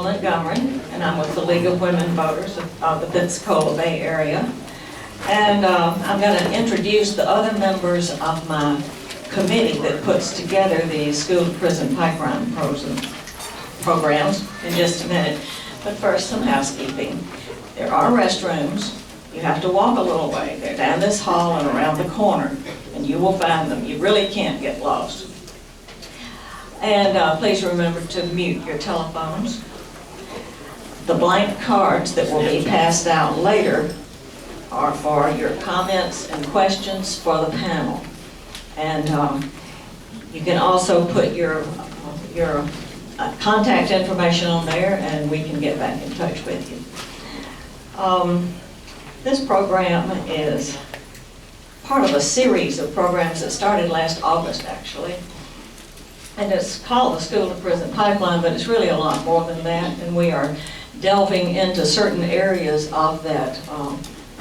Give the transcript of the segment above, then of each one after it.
Montgomery, and I'm with the League of Women Voters of the Pensacola Bay Area. And I'm going to introduce the other members of my committee that puts together the school-to-prison pipeline programs in just a minute. But first, some housekeeping. There are restrooms. You have to walk a little way. They're down this hall and around the corner, and you will find them. You really can't get lost. And please remember to mute your telephones. The blank cards that will be passed out later are for your comments and questions for the panel. And you can also put your contact information on there, and we can get back in touch with you. This program is part of a series of programs that started last August, actually. And it's called the School to Prison Pipeline, but it's really a lot more than that. And we are delving into certain areas of that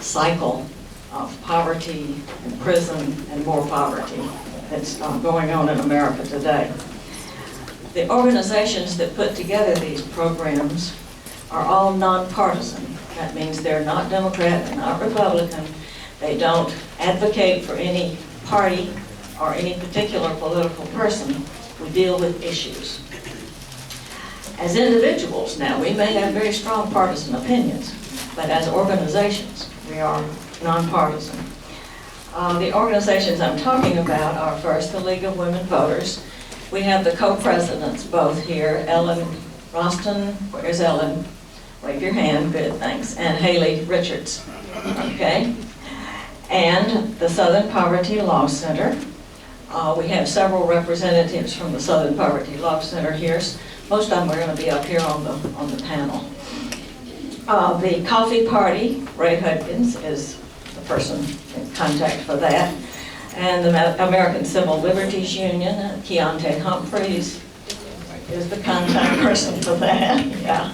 cycle of poverty and prison and more poverty that's going on in America today. The organizations that put together these programs are all nonpartisan. That means they're not Democrat, they're not Republican. They don't advocate for any party or any particular political person. We deal with issues. As individuals now, we may have very strong partisan opinions, but as organizations, we are nonpartisan. The organizations I'm talking about are first the League of Women Voters. We have the co-presidents both here, Ellen Roston, where's Ellen? Wave your hand, good, thanks, and Haley Richards, okay? And the Southern Poverty Law Center. We have several representatives from the Southern Poverty Law Center here. Most of them are going to be up here on the panel. The Coffee Party, Ray Hudkins is the person in contact for that. And the American Civil Liberties Union, Keontae Humphreys is the contact person for that, yeah.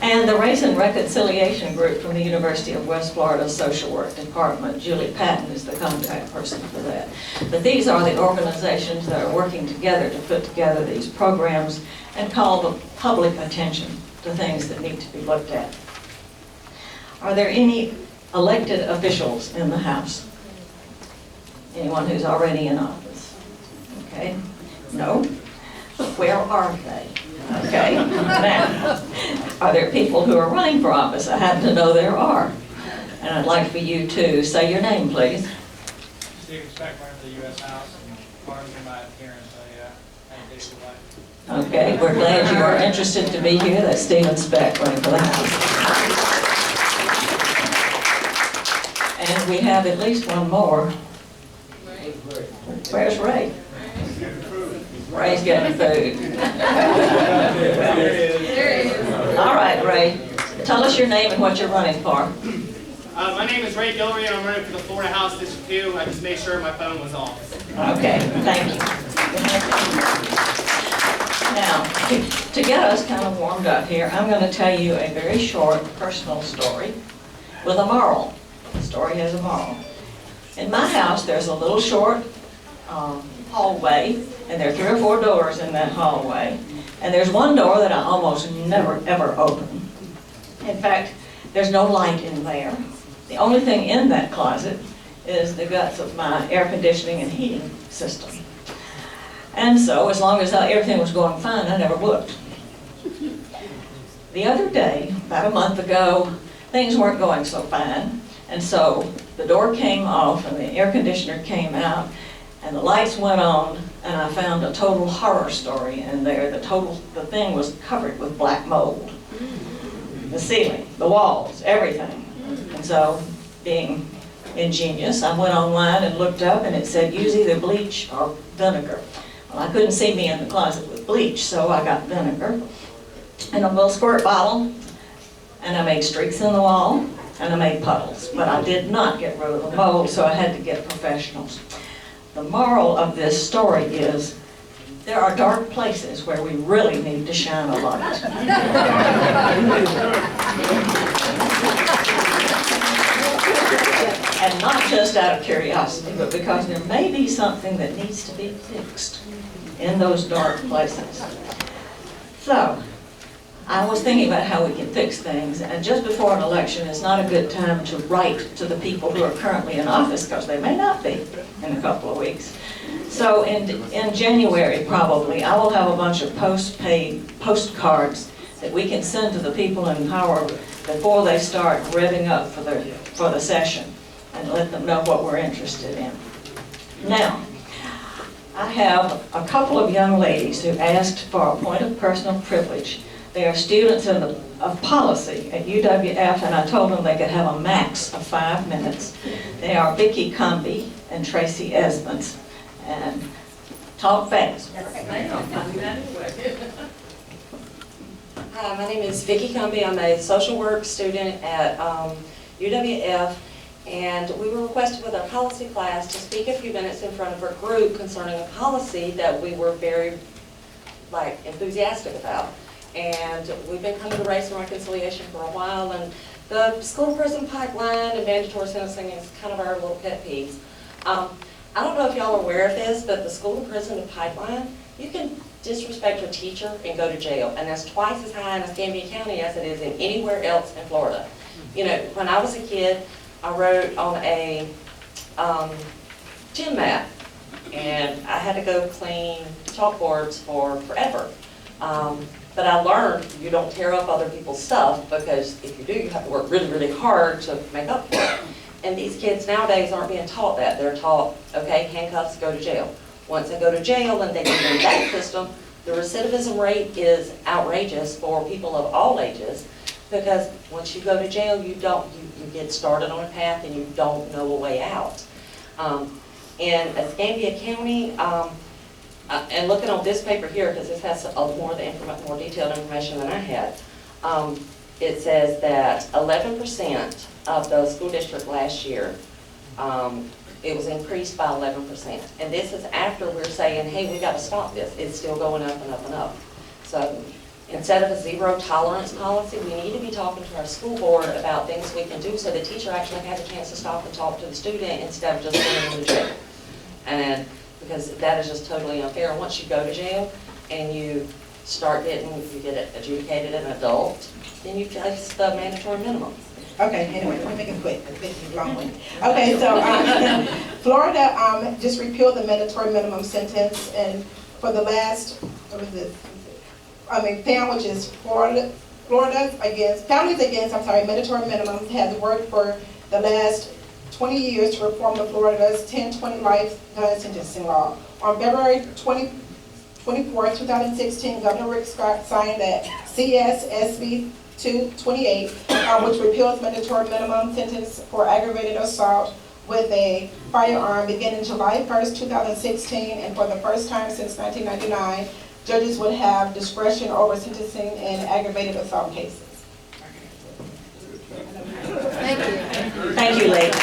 And the Race and Reconciliation Group from the University of West Florida Social Work Department, Julie Patton is the contact person for that. But these are the organizations that are working together to put together these programs and call the public attention to things that need to be looked at. Are there any elected officials in the House? Anyone who's already in office? Okay, no? Where are they? Okay, now, are there people who are running for office? I happen to know there are. And I'd like for you to say your name, please. Stephen Speck, running for the U.S. House, and pardon me my appearance, I had a day life. Okay, we're glad you are interested to be here. That's Stephen Speck running for the House. And we have at least one more. Where's Ray? Ray's getting food. All right, Ray. Tell us your name and what you're running for. My name is Ray Guillory, and I'm running for the Florida House District 2. I just made sure my phone was off. Okay, thank you. Now, to get us kind of warmed up here, I'm going to tell you a very short personal story with a moral. The story has a moral. In my house, there's a little short hallway, and there are 3 or 4 doors in that hallway. And there's one door that I almost never, ever open. In fact, there's no light in there. The only thing in that closet is the guts of my air conditioning and heating system. And so, as long as everything was going fine, I never looked. The other day, about a month ago, things weren't going so fine. And so, the door came off and the air conditioner came out, and the lights went on, and I found a total horror story in there. The thing was covered with black mold. The ceiling, the walls, everything. And so, being ingenious, I went online and looked up, and it said, use either bleach or vinegar. Well, I couldn't see me in the closet with bleach, so I got vinegar and a little squirt bottle, and I made streaks in the wall, and I made puddles. But I did not get rid of the mold, so I had to get professionals. The moral of this story is there are dark places where we really need to shine a light. And not just out of curiosity, but because there may be something that needs to be fixed in those dark places. So, I was thinking about how we can fix things, and just before an election is not a good time to write to the people who are currently in office, because they may not be in a couple of weeks. So in January, probably, I will have a bunch of postpaid postcards that we can send to the people in power before they start revving up for the session, and let them know what we're interested in. Now, I have a couple of young ladies who asked for a point of personal privilege. They are students of policy at UWF, and I told them they could have a max of 5 minutes. They are Vicki Cumby and Tracy Esmonds. And talk fast. Hi, my name is Vicki Cumby. I'm a social work student at UWF, and we were requested with our policy class to speak a few minutes in front of a group concerning a policy that we were very enthusiastic about. And we've been coming to race and reconciliation for a while, and the school to prison pipeline and mandatory sentencing is kind of our little pet peeves. I don't know if y'all are aware of this, but the school to prison pipeline, you can disrespect your teacher and go to jail, and that's twice as high in Escambia County as it is in anywhere else in Florida. You know, when I was a kid, I wrote on a gym mat, and I had to go clean chalkboards for forever. But I learned you don't tear up other people's stuff, because if you do, you have to work really, really hard to make up for it. And these kids nowadays aren't being taught that. They're taught, okay, handcuffs, go to jail. Once they go to jail and they get in that system, the recidivism rate is outrageous for people of all ages, because once you go to jail, you get started on a path and you don't know a way out. In Escambia County, and looking on this paper here, because this has more detailed information than I had, it says that 11% of the school district last year, it was increased by 11%. And this is after we're saying, hey, we got to stop this. It's still going up and up and up. So instead of a zero tolerance policy, we need to be talking to our school board about things we can do so the teacher actually has a chance to stop and talk to the student instead of just sending them to jail. And because that is just totally unfair. Once you go to jail and you get adjudicated an adult, then you face the mandatory minimum. Okay, anyway, let me make it quick. It's long one. Okay, so Florida just repealed the mandatory minimum sentence, and for the last, which is families against mandatory minimums has worked for the last 20 years to reform the Florida's 10-20 life gun sentencing law. On February 24, 2016, Governor Rick Scott signed that CSSB 228, which repeals mandatory minimum sentence for aggravated assault with a firearm beginning July 1st, 2016, and for the first time since 1999, judges would have discretion over sentencing in aggravated assault cases. Thank you. Thank you, ladies.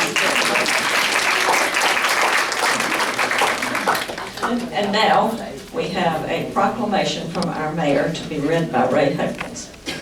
And now we have a proclamation from our mayor to be read by Ray Hopkins.